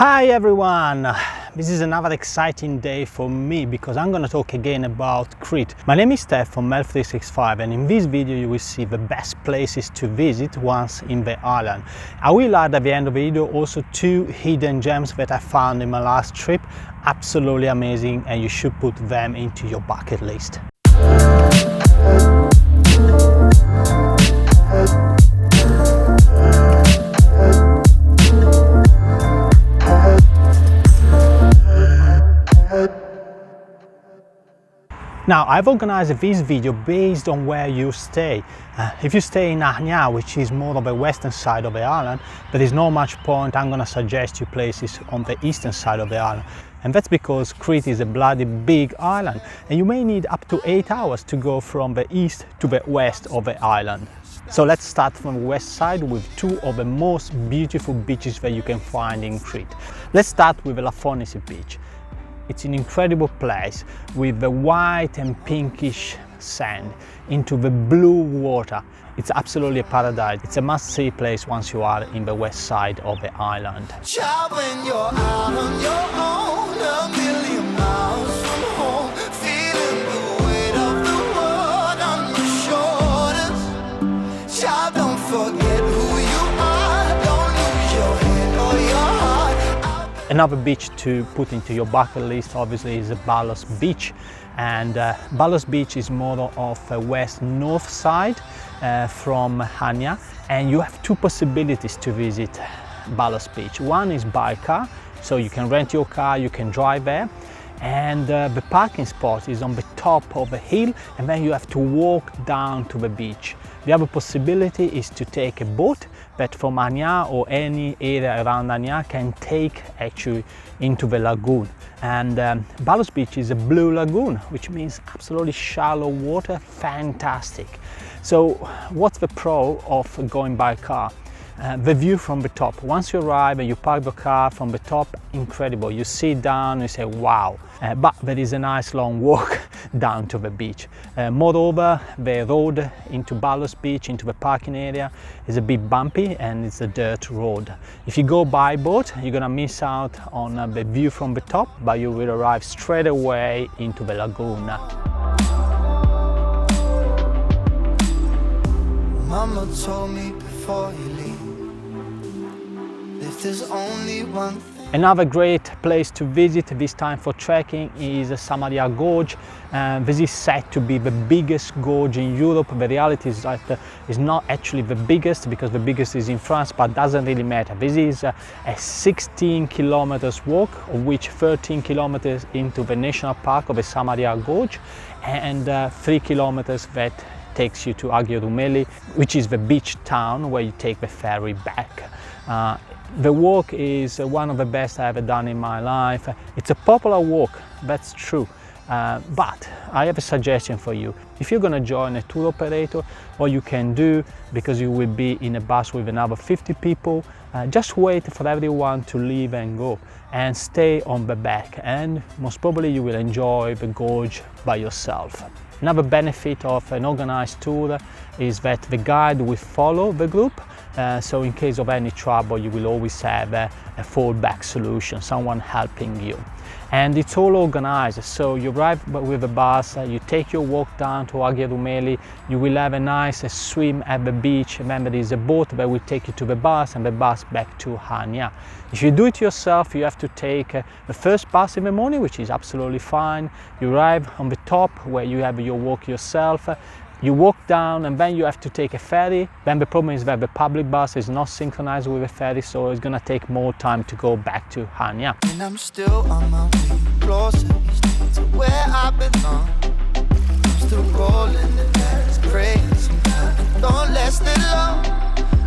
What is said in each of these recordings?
Hi everyone! This is another exciting day for me because I'm going to talk again about Crete. My name is Steph from Mel365 and in this video you will see the best places to visit once in the island. I will add at the end of the video also 2 hidden gems that I found in my last trip. Absolutely amazing, and you should put them into your bucket list. Now, I've organized this video based on where you stay. If you stay in Chania, which is more of the western side of the island, there is not much point. I'm going to suggest you places on the eastern side of the island. And that's because Crete is a bloody big island, and you may need up to 8 hours to go from the east to the west of the island. So let's start from the west side with 2 of the most beautiful beaches that you can find in Crete. Let's start with Elafonisi Beach. It's an incredible place with the white and pinkish sand into the blue water. It's absolutely a paradise. It's a must-see place once you are in the west side of the island. Child, when you're out on your own, a million miles from home, feeling the weight of the world on your shoulders. Child, don't forget who you are. Don't lose your head or your heart. Another beach to put into your bucket list obviously is Balos Beach, and Balos Beach is more of a west-north side from Chania, and you have 2 possibilities to visit Balos Beach. One is by car, so you can rent your car, you can drive there, and the parking spot is on the top of a hill, and then you have to walk down to the beach. The other possibility is to take a boat that from Chania or any area around Chania can take actually into the lagoon. And Balos Beach is a blue lagoon, which means absolutely shallow water, fantastic. So what's the pro of going by car? The view from the top. Once you arrive and you park the car from the top, incredible. You sit down and you say, wow. But there is a nice long walk down to the beach. Moreover, the road into Balos Beach, into the parking area, is a bit bumpy and it's a dirt road. If you go by boat, you're gonna miss out on the view from the top, but you will arrive straight away into the lagoon. Mama told me before you leave, if there's only one thing. Another great place to visit this time for trekking is Samaria Gorge. This is said to be the biggest gorge in Europe. The reality is that it's not actually the biggest, because the biggest is in France, but doesn't really matter. This is a 16 kilometers walk, of which 13 kilometers into the national park of the Samaria Gorge, and 3 kilometers that takes you to Erimoupolis, which is the beach town where you take the ferry back. The walk is one of the best I ever done in my life. It's a popular walk, that's true, but I have a suggestion for you. If you're going to join a tour operator, what you can do, because you will be in a bus with another 50 people, just wait for everyone to leave and go, and stay on the back, and most probably you will enjoy the gorge by yourself. Another benefit of an organized tour is that the guide will follow the group, so in case of any trouble you will always have a fallback solution, someone helping you. And it's all organized, so you arrive with a bus, you take your walk down to Erimoupolis, you will have a nice swim at the beach, and then there is a boat that will take you to the bus, and the bus back to Chania. If you do it yourself, you have to take the first bus in the morning, which is absolutely fine. You arrive on the top where you have your walk yourself. You walk down and then you have to take a ferry. Then the problem is that the public bus is not synchronized with the ferry, so it's gonna take more time to go back to Chania. And I'm still on my way closer to where I belong. I'm still rolling the dice, praying sometimes don't last it long.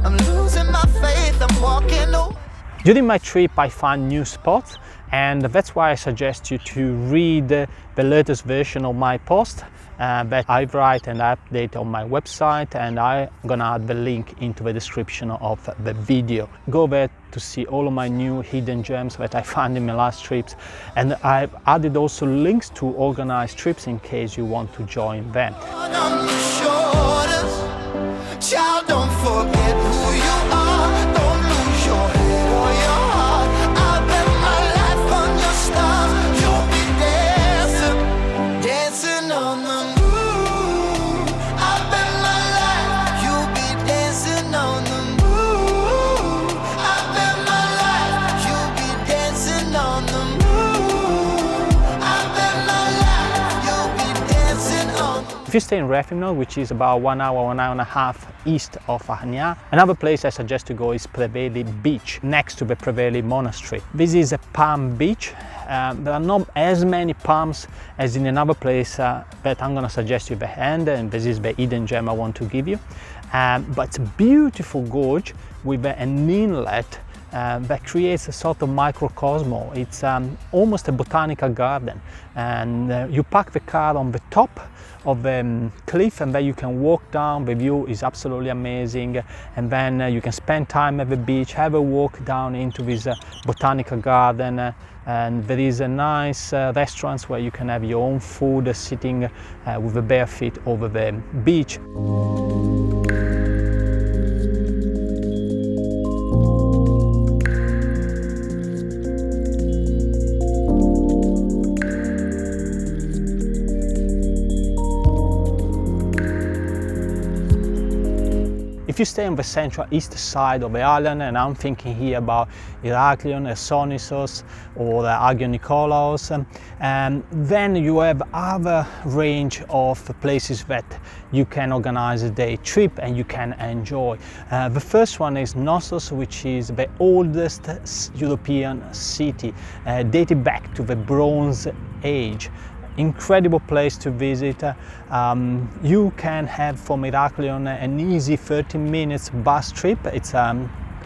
I'm losing my faith, I'm walking away. During my trip I found new spots, and that's why I suggest you to read the latest version of my post that I write and update on my website, and I'm gonna add the link into the description of the video. Go there to see all of my new hidden gems that I found in my last trips, and I've added also links to organized trips in case you want to join them. On your shoulders. Child, don't forget who you are. Don't lose your head or your heart. I've been If you stay in Heraklion, which is about 1 hour, 1 hour and a half east of Chania, another place I suggest to go is Preveli Beach, next to the Preveli Monastery. This is a palm beach. There are not as many palms as in another place, but I'm going to suggest you the end, and this is the hidden gem I want to give you. But it's a beautiful gorge with an inlet that creates a sort of microcosm. It's almost a botanical garden, and you park the car on the top of the cliff, and then you can walk down. The view is absolutely amazing, and then you can spend time at the beach, have a walk down into this botanical garden, and there is a nice restaurants where you can have your own food sitting with the bare feet over the beach. If you stay on the central east side of the island, and I'm thinking here about Heraklion, Knossos or Agios Nikolaos, then you have other range of places that you can organize a day trip and you can enjoy. The first one is Knossos, which is the oldest European city, dated back to the Bronze Age. Incredible place to visit. You can have from Heraklion an easy 30 minutes bus trip. It's I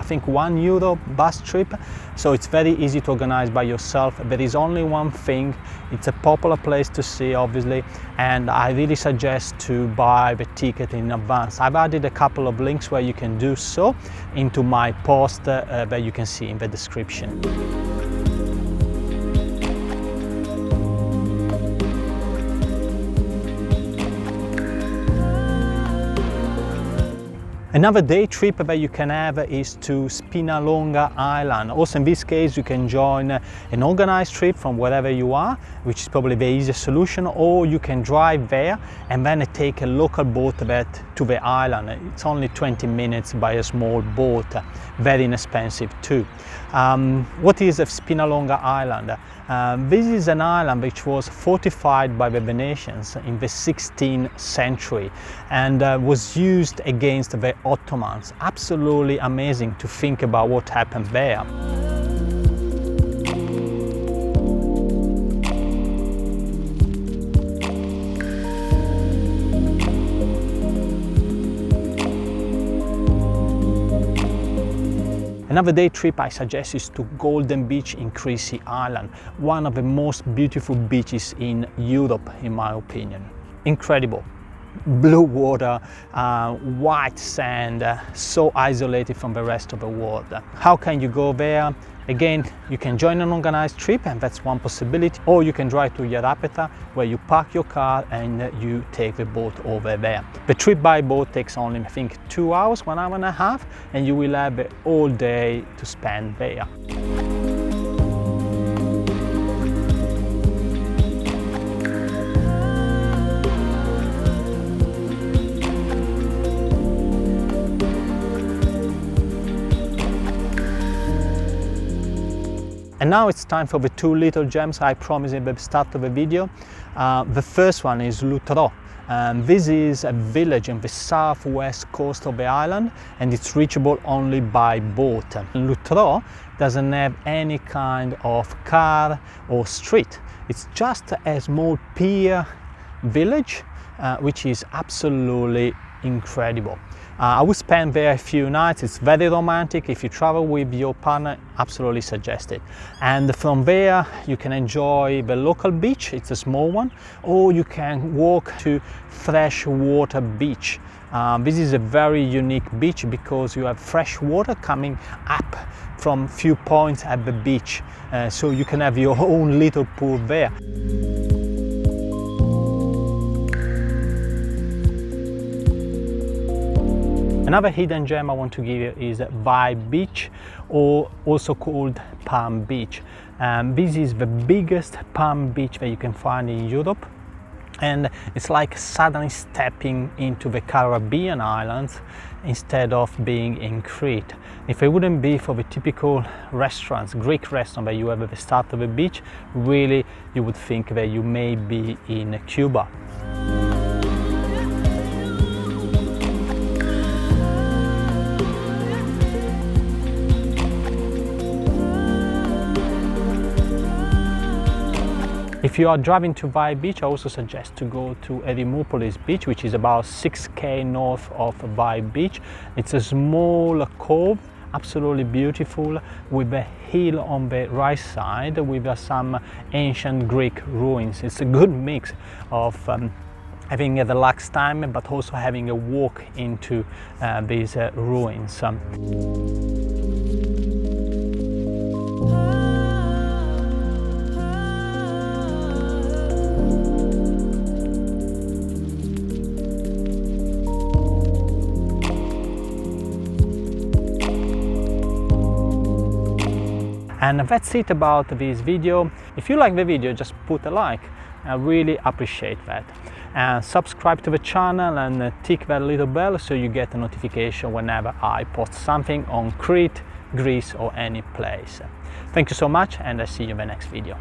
think €1 bus trip, so it's very easy to organize by yourself. There is only one thing: it's a popular place to see, obviously, and I really suggest to buy the ticket in advance. I've added a couple of links where you can do so into my post that you can see in the description. Another day trip that you can have is to Spinalonga Island. Also in this case you can join an organized trip from wherever you are, which is probably the easiest solution, or you can drive there and then take a local boat to the island. It's only 20 minutes by a small boat, very inexpensive too. What is Spinalonga Island? This is an island which was fortified by the Venetians in the 16th century and was used against the Ottomans. Absolutely amazing to think about what happened there. Another day trip I suggest is to Golden Beach in Chrissi Island, one of the most beautiful beaches in Europe, in my opinion. Incredible. Blue water, white sand, so isolated from the rest of the world. How can you go there? Again, you can join an organized trip, and that's one possibility, or you can drive to Erimoupolis, where you park your car and you take the boat over there. The trip by boat takes only, I think, 2 hours, 1 hour and a half, and you will have all day to spend there. And now it's time for the two little gems I promised at the start of the video. The first one is Lutro. This is a village on the southwest coast of the island, and it's reachable only by boat. Lutro doesn't have any kind of car or street. It's just a small pier village, which is absolutely incredible. I would spend there a few nights. It's very romantic. If you travel with your partner, absolutely suggest it. And from there you can enjoy the local beach. It's a small one, or you can walk to Freshwater Beach. This is a very unique beach because you have fresh water coming up from few points at the beach, so you can have your own little pool there. Another hidden gem I want to give you is Preveli Beach, or also called Palm Beach. This is the biggest palm beach that you can find in Europe, and it's like suddenly stepping into the Caribbean islands instead of being in Crete. If it wouldn't be for the typical restaurants, Greek restaurant that you have at the start of the beach, really you would think that you may be in Cuba. If you are driving to Vai Beach, I also suggest to go to Erimoupolis Beach, which is about 6k north of Vai Beach. It's a small cove, absolutely beautiful, with a hill on the right side with some ancient Greek ruins. It's a good mix of having a relaxed time, but also having a walk into these ruins. And that's it about this video. If you like the video, just put a like. I really appreciate that. And subscribe to the channel and tick that little bell so you get a notification whenever I post something on Crete, Greece or any place. Thank you so much, and I'll see you in the next video.